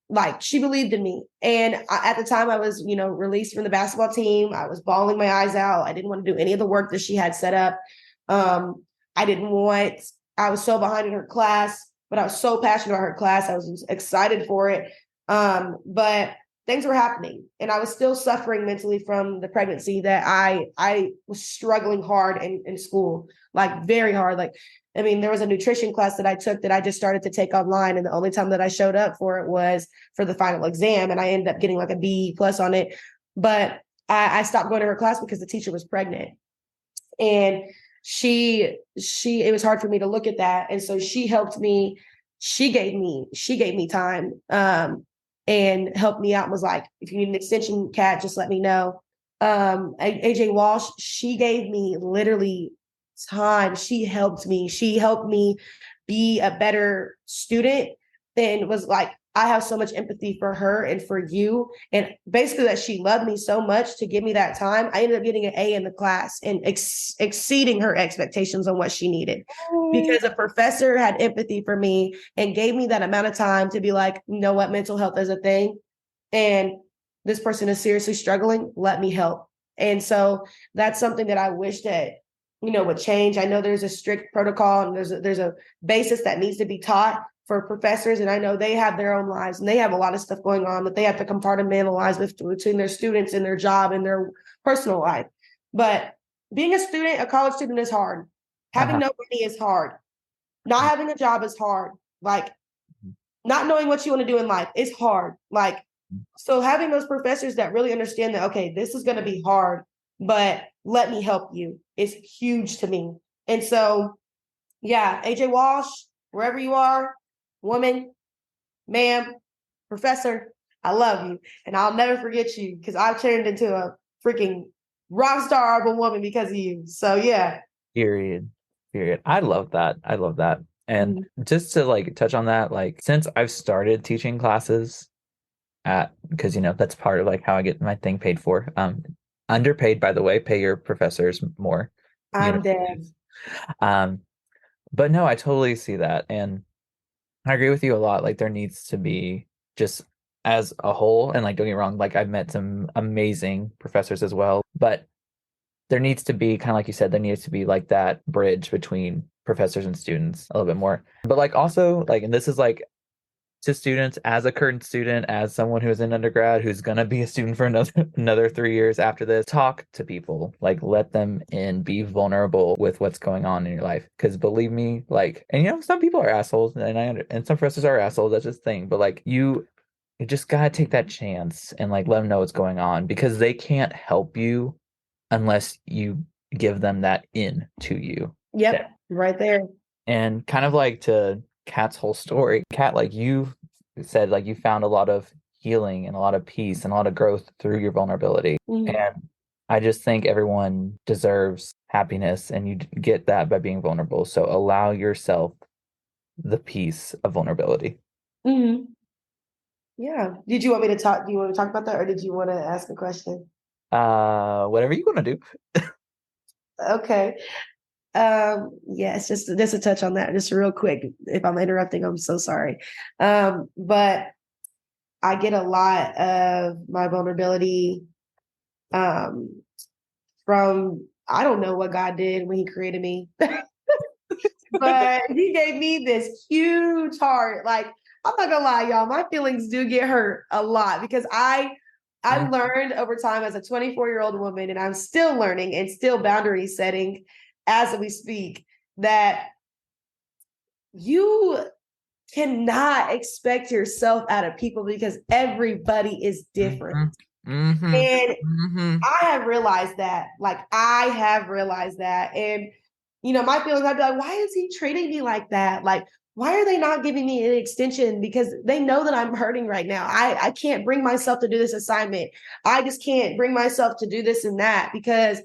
like, she believed in me. And at the time I was, released from the basketball team. I was bawling my eyes out. I didn't want to do any of the work that she had set up. I didn't want, I was so behind in her class, but I was so passionate about her class. I was excited for it. But things were happening and I was still suffering mentally from the pregnancy that I was struggling hard in school, like very hard. Like, I mean, there was a nutrition class that I took that I just started to take online. And the only time that I showed up for it was for the final exam. And I ended up getting like a B plus on it. But I stopped going to her class because the teacher was pregnant. And it was hard for me to look at that. And so she helped me. She gave me time. And helped me out and was like, if you need an extension, Kat, just let me know. AJ Walsh, she gave me literally time. She helped me be a better student, and was like, I have so much empathy for her and for you. And basically that she loved me so much to give me that time. I ended up getting an A in the class and exceeding her expectations on what she needed, because a professor had empathy for me and gave me that amount of time to be like, you know what, mental health is a thing. And this person is seriously struggling. Let me help. And so that's something that I wish that, would change. I know there's a strict protocol and there's a basis that needs to be taught for professors. And I know they have their own lives and they have a lot of stuff going on that they have to compartmentalize between their students and their job and their personal life. But being a student, a college student, is hard. Having no money is hard. Not having a job is hard. Like, not knowing what you want to do in life is hard. Like, so having those professors that really understand that, okay, this is going to be hard, but let me help you, is huge to me. And so, yeah, AJ Walsh, wherever you are, woman, ma'am, professor, I love you. And I'll never forget you, because I've turned into a freaking rock star of a woman because of you. So yeah. Period. I love that. And just to like touch on that, like, since I've started teaching classes because that's part of like how I get my thing paid for. Underpaid, by the way, pay your professors more. I'm dead. But no, I totally see that. And I agree with you a lot. Like, there needs to be, just as a whole, and like, don't get me wrong, like, I've met some amazing professors as well, but there needs to be, kind of like you said, there needs to be like that bridge between professors and students a little bit more. But like, also, like, and this is like to students, as a current student, as someone who's in undergrad, who's going to be a student for another 3 years after this, talk to people, like, let them in, be vulnerable with what's going on in your life. Because believe me, like, and some people are assholes, and some professors are assholes. That's just the thing. But like, you just gotta take that chance and like let them know what's going on, because they can't help you unless you give them that in to you. Yep, right there. And kind of like to Kat's whole story, Kat, like you said, like, you found a lot of healing and a lot of peace and a lot of growth through your vulnerability. And I just think everyone deserves happiness, and you get that by being vulnerable. So allow yourself the peace of vulnerability. Yeah. Did you want me to talk? Do you want to talk about that, or did you want to ask a question? Whatever you want to do. Okay. It's just a touch on that, just real quick. If I'm interrupting, I'm so sorry. But I get a lot of my vulnerability from, I don't know what God did when he created me, but he gave me this huge heart. Like, I'm not gonna lie, y'all, my feelings do get hurt a lot, because I learned over time as a 24-year-old woman, and I'm still learning and still boundary setting as we speak, that you cannot expect yourself out of people, because everybody is different. And I have realized that. And my feelings, I'd be like, why is he treating me like that? Like, why are they not giving me an extension? Because they know that I'm hurting right now. I can't bring myself to do this assignment. I just can't bring myself to do this and that, because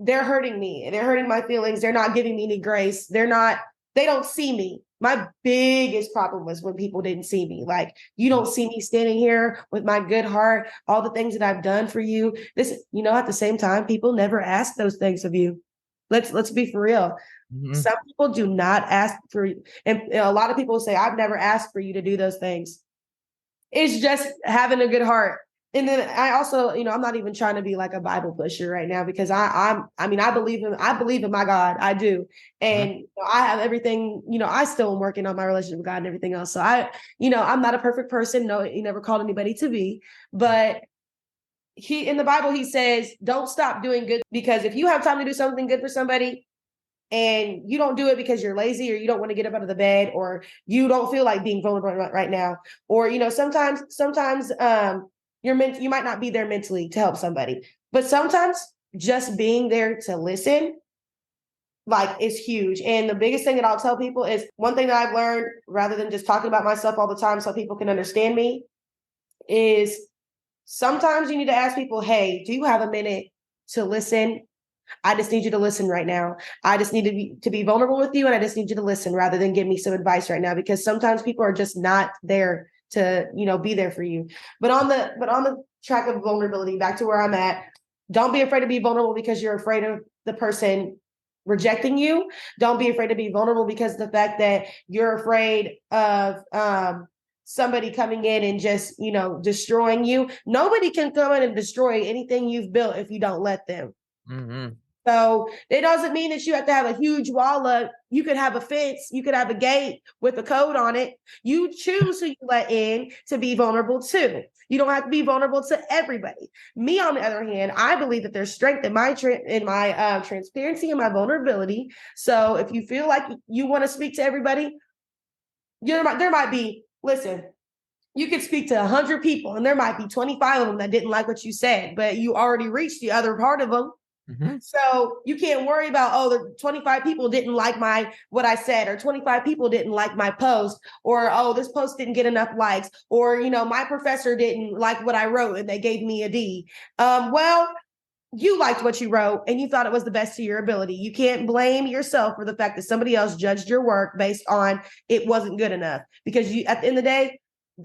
they're hurting me and they're hurting my feelings. They're not giving me any grace. They don't see me. my biggest problem was when people didn't see me. Like, you don't see me standing here with my good heart, all the things that I've done for you. This, at the same time, people never ask those things of you. Let's be for real. Mm-hmm. Some people do not ask for, and a lot of people say, I've never asked for you to do those things. It's just having a good heart. And then I also, I'm not even trying to be like a Bible pusher right now, because I believe in my God. I do. And I have everything, I still am working on my relationship with God and everything else. So I'm not a perfect person. No, he never called anybody to be, but in the Bible, he says, don't stop doing good, because if you have time to do something good for somebody, and you don't do it because you're lazy, or you don't want to get up out of the bed, or you don't feel like being vulnerable right now, or sometimes you might not be there mentally to help somebody, but sometimes just being there to listen, like, is huge. And the biggest thing that I'll tell people is, one thing that I've learned, rather than just talking about myself all the time so people can understand me, is sometimes you need to ask people, hey, do you have a minute to listen? I just need you to listen right now. I just need to be vulnerable with you, and I just need you to listen rather than give me some advice right now, because sometimes people are just not there to, be there for you. But on the track of vulnerability, back to where I'm at, don't be afraid to be vulnerable because you're afraid of the person rejecting you. Don't be afraid to be vulnerable because of the fact that you're afraid of somebody coming in and just, destroying you. Nobody can come in and destroy anything you've built if you don't let them. Mm-hmm. So it doesn't mean that you have to have a huge wall up. You could have a fence, you could have a gate with a code on it. You choose who you let in to be vulnerable to. You don't have to be vulnerable to everybody. Me, on the other hand, I believe that there's strength in my transparency and my vulnerability. So if you feel like you want to speak to everybody, there might be, listen, you could speak to 100 people and there might be 25 of them that didn't like what you said, but you already reached the other part of them. Mm-hmm. So you can't worry about, the 25 people didn't like what I said, or 25 people didn't like my post, or, this post didn't get enough likes, or, my professor didn't like what I wrote and they gave me a D. Well, you liked what you wrote and you thought it was the best of your ability. You can't blame yourself for the fact that somebody else judged your work based on it wasn't good enough, because at the end of the day,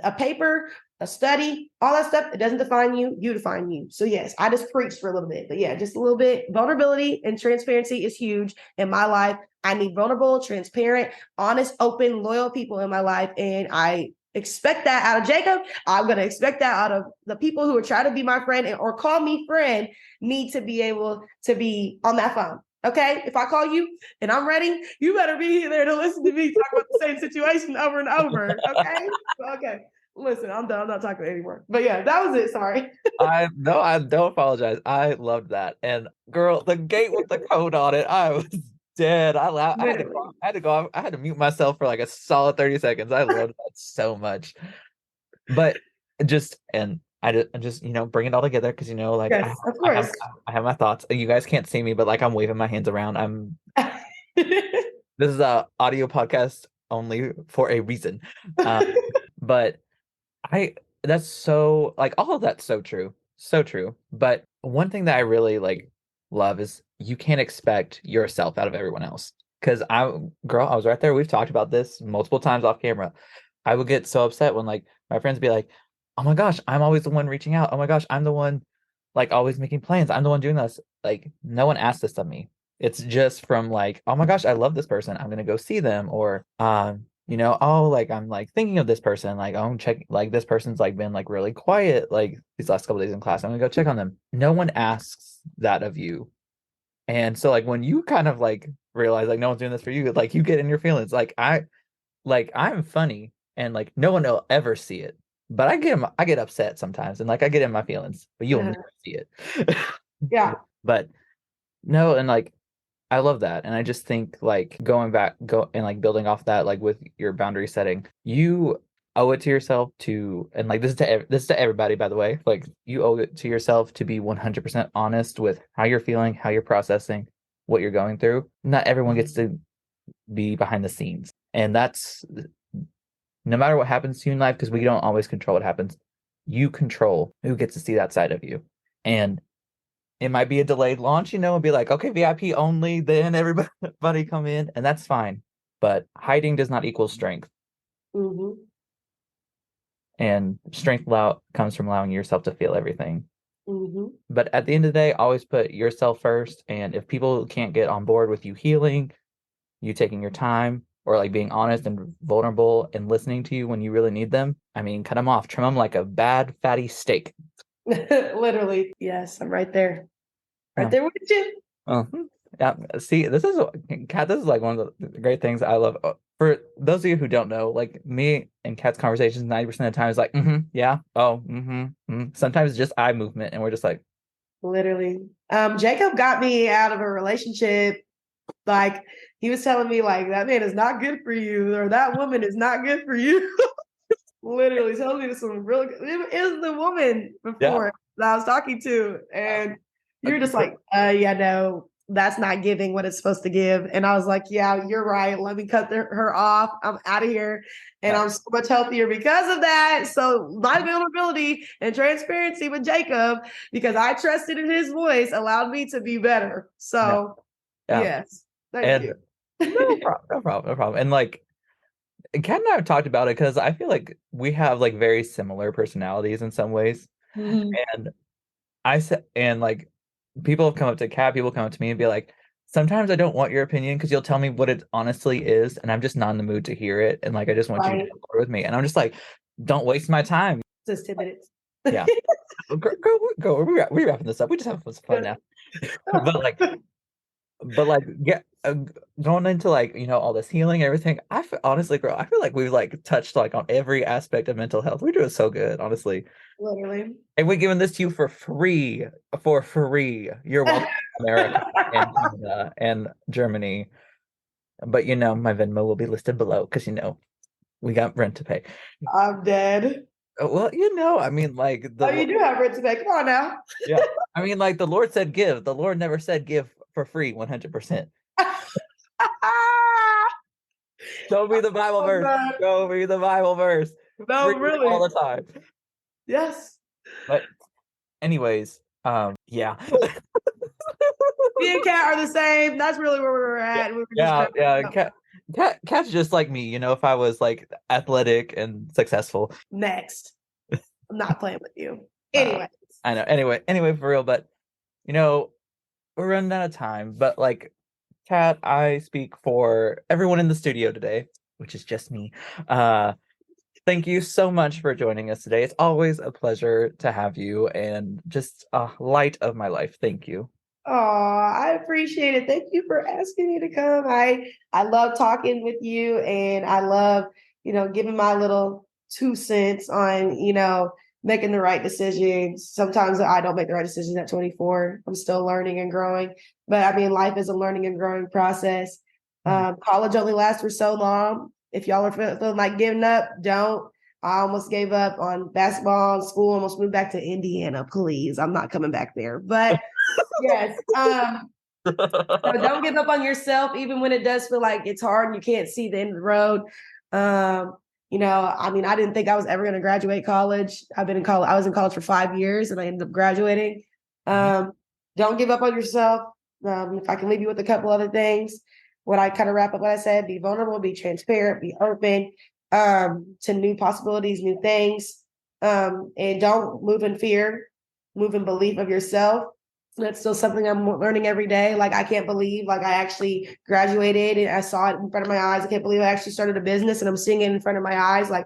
a paper, a study, all that stuff, it doesn't define you, you define you. So yes, I just preached for a little bit, but yeah, just a little bit. Vulnerability and transparency is huge in my life. I need vulnerable, transparent, honest, open, loyal people in my life. And I expect that out of Jacob. I'm going to expect that out of the people who are trying to be my friend or call me friend, need to be able to be on that phone. Okay, if I call you and I'm ready, you better be there to listen to me talk about the same situation over and over. Okay. Listen, I'm done. I'm not talking anymore. But yeah, that was it. Sorry. I don't apologize. I loved that. And girl, the gate with the code on it, I was dead. I laughed. I had to go off. I had to mute myself for like a solid 30 seconds. I loved that so much. But I just bring it all together, because like, yes, of course. I have my thoughts. You guys can't see me, but like, I'm waving my hands around. This is a audio podcast only for a reason. But that's so, like, all of that's so true. So true. But one thing that I really like love is you can't expect yourself out of everyone else. Because I was right there. We've talked about this multiple times off camera. I would get so upset when like my friends be like, oh my gosh, I'm always the one reaching out. Oh my gosh, I'm the one like always making plans. I'm the one doing this. Like, no one asked this of me. It's just from like, oh my gosh, I love this person, I'm gonna go see them. Or oh, like, I'm like thinking of this person, like, oh, I'm checking, like, this person's like been like really quiet like these last couple days in class, I'm gonna go check on them. No one asks that of you. And so like when you kind of like realize like no one's doing this for you, like you get in your feelings. I'm funny, and like no one will ever see it, but I get upset sometimes, and like I get in my feelings, but you'll never see it. Yeah. But no, and like I love that. And I just think like go and like building off that, like with your boundary setting, you owe it to yourself to, and like this is to everybody, by the way, like you owe it to yourself to be 100% honest with how you're feeling, how you're processing, what you're going through. Not everyone gets to be behind the scenes. And that's no matter what happens to you in life, because we don't always control what happens. You control who gets to see that side of you. And it might be a delayed launch, and be like, okay, VIP only, then everybody come in, and that's fine. but hiding does not equal strength. Mm-hmm. And strength comes from allowing yourself to feel everything. Mm-hmm. But at the end of the day, always put yourself first. And if people can't get on board with you healing, you taking your time, or like being honest and vulnerable and listening to you when you really need them, I mean, cut them off, trim them like a bad fatty steak. Literally. Yes, I'm right there. Right Yeah. there with you. Yeah. See, Kat, this is like one of the great things I love. For those of you who don't know, like me and Kat's conversations, 90% of the time is like, yeah, oh, Sometimes it's just eye movement, and we're just like, Literally. Jacob got me out of a relationship. Like he was telling me, like, that man is not good for you, or that woman is not good for you. Literally telling me some real good, it was the woman yeah. before that I was talking to. And you're just like, yeah, no, that's not giving what it's supposed to give. And I was like, yeah, you're right. Let me cut her off. I'm out of here. And Yeah. I'm so much healthier because of that. So my vulnerability and transparency with Jacob, because I trusted in his voice, allowed me to be better. Yeah. So Yeah. yes, thank And you. no problem, no problem, no problem. And like Kat and I have talked about it because I feel like we have like very similar personalities in some ways. Mhm. And I said, and like people have come up to Kat, people come up to me and be like, sometimes I don't want your opinion because you'll tell me what it honestly is, and I'm just not in the mood to hear it. And like I just want you to Right. get on board with me. And I'm just like, don't waste my time. Just 10 minutes. Yeah. Go. We're wrapping this up. We just having some fun now. But like get going into like all this healing, everything. Honestly, girl, I feel like we've like touched like on every aspect of mental health. We're doing so good, honestly. Literally. And we're giving this to you for free. For free. You're welcome, America and Canada and Germany. But my Venmo will be listed below because we got rent to pay. I'm dead. Well, I mean, like Oh, you do have rent to pay. Come on now. yeah, I mean, like the Lord said, give. The Lord never said give for free, 100%. Show me the Bible Oh, verse. God. Show me the Bible verse. No, Free all really. the time. Yes. But anyways, yeah. Me and Kat are the same. That's really where we were Yeah, at. We were just yeah, kind yeah. of Cat's just like me, if I was like athletic and successful. next. I'm not playing with you. Uh, Anyways. I know. Anyway, for real, but we're running out of time. But like Cat, I speak for everyone in the studio today, which is just me. Uh Thank you so much for joining us today. It's always a pleasure to have you and just a light of my life. Thank you. Oh, I appreciate it. Thank you for asking me to come. I love talking with you, and I love, giving my little 2 cents on, making the right decisions. Sometimes I don't make the right decisions at 24. I'm still learning and growing. But I mean, life is a learning and growing process. College only lasts for so long. If y'all are feeling like giving up, don't. I almost gave up on basketball and school, almost moved back to Indiana. Please, I'm not coming back there. But yes. So don't give up on yourself, even when it does feel like it's hard and you can't see the end of the road. I mean, I didn't think I was ever going to graduate college. I've been in college. I was in college for 5 years and I ended up graduating. Don't give up on yourself. If I can leave you with a couple other things, what I kind of wrap up what I said, be vulnerable, be transparent, be open to new possibilities, new things. And don't move in fear, move in belief of yourself. That's still something I'm learning every day. Like, I can't believe like I actually graduated and I saw it in front of my eyes. I can't believe I actually started a business and I'm seeing it in front of my eyes. Like,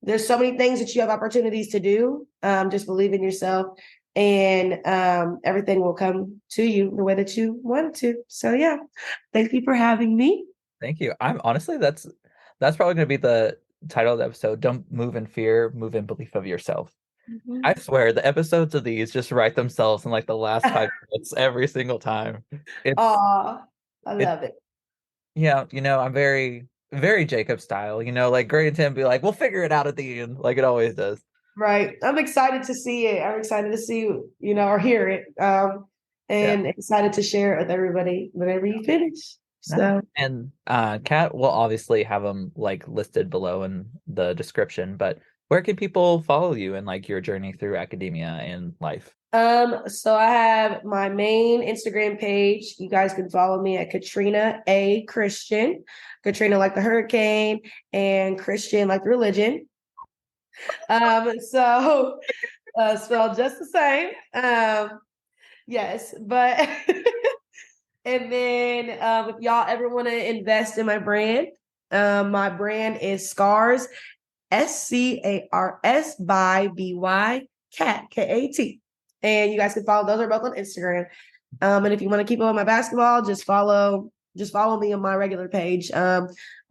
there's so many things that you have opportunities to do. Just believe in yourself, and everything will come to you the way that you want it to. So yeah, thank you for having me. Thank you. I'm honestly that's probably going to be the title of the episode. Don't move in fear, move in belief of yourself. I swear the episodes of these just write themselves in like the last 5 minutes every single time. It's Aw, I it love it. Yeah, I'm very, very Jacob style, like Gray and Tim be like, we'll figure it out at the end, like it always does. Right. I'm excited to see it. I'm excited to see, or hear it. Yeah. And excited to share it with everybody whenever you finish. No. So, And Kat will obviously have them like listed below in the description, but where can people follow you in like your journey through academia and life? So I have my main Instagram page. You guys can follow me at Katrina A Christian. Katrina like the hurricane and Christian like the religion. So spelled just the same. Yes, but and then if y'all ever want to invest in my brand is Scars, Scars by BY Cat Kat. And you guys can follow those are both on Instagram. And if you want to keep up with my basketball, just follow me on my regular page. I'm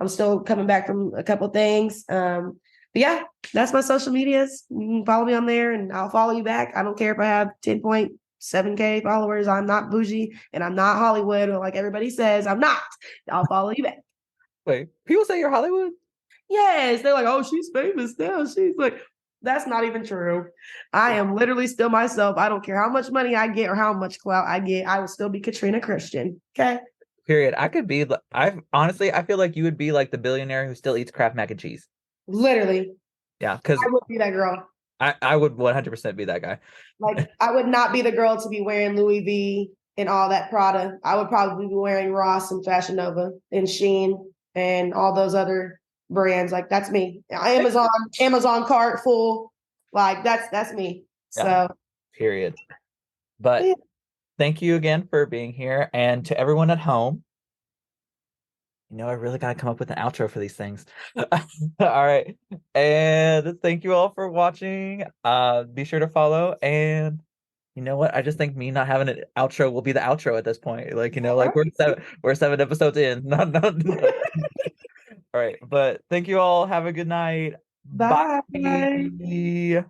still coming back from a couple things. But yeah, that's my social medias. You can follow me on there and I'll follow you back. I don't care if I have 10.7K followers. I'm not bougie and I'm not Hollywood or like everybody says. I'm not. I'll follow you back. Wait, people say you're Hollywood? Yes, they're like, oh, she's famous now. She's like, that's not even true. I am literally still myself. I don't care how much money I get or how much clout I get. I will still be Katrina Christian. Okay. Period. I could be. I honestly, I feel like you would be like the billionaire who still eats Kraft mac and cheese. Literally, Yeah, because I would be that girl. I would 100% be that guy. Like, I would not be the girl to be wearing Louis V and all that Prada. I would probably be wearing Ross and Fashion Nova and Shein and all those other brands. Like, that's me. Amazon cart full. Like, that's me. Yeah, So, period. But yeah. thank you again for being here, and to everyone at home. I really got to come up with an outro for these things. All right. And thank you all for watching. Be sure to follow. And you know what? I just think me not having an outro will be the outro at this point. Like, like we're seven episodes in. No. All right. But thank you all. Have a good night. Bye. Bye.